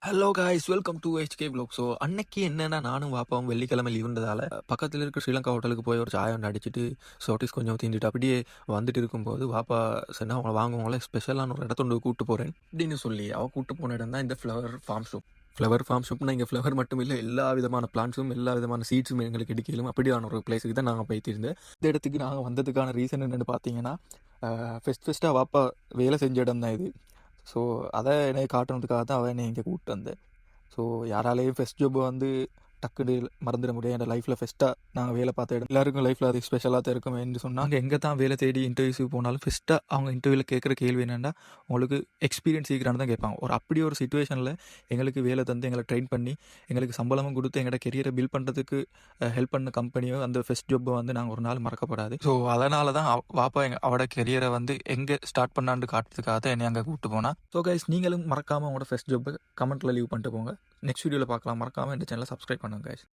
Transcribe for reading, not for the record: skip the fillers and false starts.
Hello guys, welcome to HK Vlog. So அன்னைக்கு என்னன்னா, நானும் வாப்பாவும் வெள்ளிக்கிழமை லீவுன்றதால பக்கத்தில் இருக்க ஸ்ரீலங்கா ஹோட்டலுக்கு போய் ஒரு சாயம் ஒன்று அடிச்சுட்டு சோட்டிஸ் கொஞ்சம் தீண்டிட்டு அப்படியே வந்துட்டு இருக்கும்போது வாப்பா சொன்னா அவங்க வாங்குவாங்களே ஸ்பெஷலான ஒரு இடத்த ஒன்று கூப்பிட்டு போகிறேன் அப்படின்னு சொல்லி அவள் கூப்பிட்டு போன இடம் தான் இந்த ஃப்ளவர் ஃபார்ம் ஷாப்னா இங்கே ஃப்ளவர் மட்டும் இல்லை, எல்லா விதமான பிளான்ட்ஸும் எல்லா விதமான சீட்ஸும் எங்களுக்கு கிடைக்கலும் அப்படியான ஒரு பிளேஸுக்கு தான் நாங்கள் போய்த்திருந்தேன். இந்த இடத்துக்கு நாங்கள் வந்ததுக்கான ரீசன் என்னென்னு பார்த்தீங்கன்னா, ஃபெஸ்ட்டாக வாப்பா வேலை செஞ்ச இடம் தான் இது. ஸோ அதை என்னை காட்டுறதுக்காக தான் அவன் என்னை இங்கே கூப்பிட்டு வந்தேன். ஸோ யாராலேயும் ஃபெஸ்ட் ஜாப் வந்து டக்குன்னு மறந்துட முடியாது. என் லைஃப்பில் ஃபெஸ்ட்டாக நாங்கள் வேலை பார்த்த இடம் எல்லாருக்கும் லைஃப்பில் அது ஸ்பெஷலாக தான் இருக்கும் என்று சொன்னாங்க. எங்கே தான் வேலை தேடி இன்டர்வியூஸுக்கு போனாலும் ஃபெஸ்ட்டாக அவங்க இன்டர்வியூவில் கேட்குற கேள்வி என்னென்னா, உங்களுக்கு எக்ஸ்பீரியன்ஸ் இருக்கிறான்னு தான் கேட்பாங்க. அப்படி ஒரு சுச்சுவேஷனில் எங்களுக்கு வேலை தந்து எங்களை ட்ரெயின் பண்ணி எங்களுக்கு சம்பளமும் கொடுத்து எங்களோட கெரியரை பில்ட் பண்ணுறதுக்கு ஹெல்ப் பண்ண கம்பெனியோ அந்த ஃபெஸ்ட் ஜாப்பை வந்து நாங்கள் ஒரு நாள் மறக்கப்படாது. ஸோ அதனால தான் வாப்பா அவட கெரியரை வந்து எங்கே ஸ்டார்ட் பண்ணான்னு காட்டுறதுக்காக தான் என்னை அங்கே கூப்பிட்டு போனால். ஸோ கைஸ், நீங்களும் மறக்காமல் அவங்களோட ஃபெஸ்ட் ஜாப்பை கமெண்ட்டில் லீவ் பண்ணிட்டு போங்க. நெக்ஸ்ட் வீடியோவில் பார்க்கலாம். மறக்காமல் இந்த சேனலை சப்ஸ்கிரைப் பண்ணுங்க கைஸ்.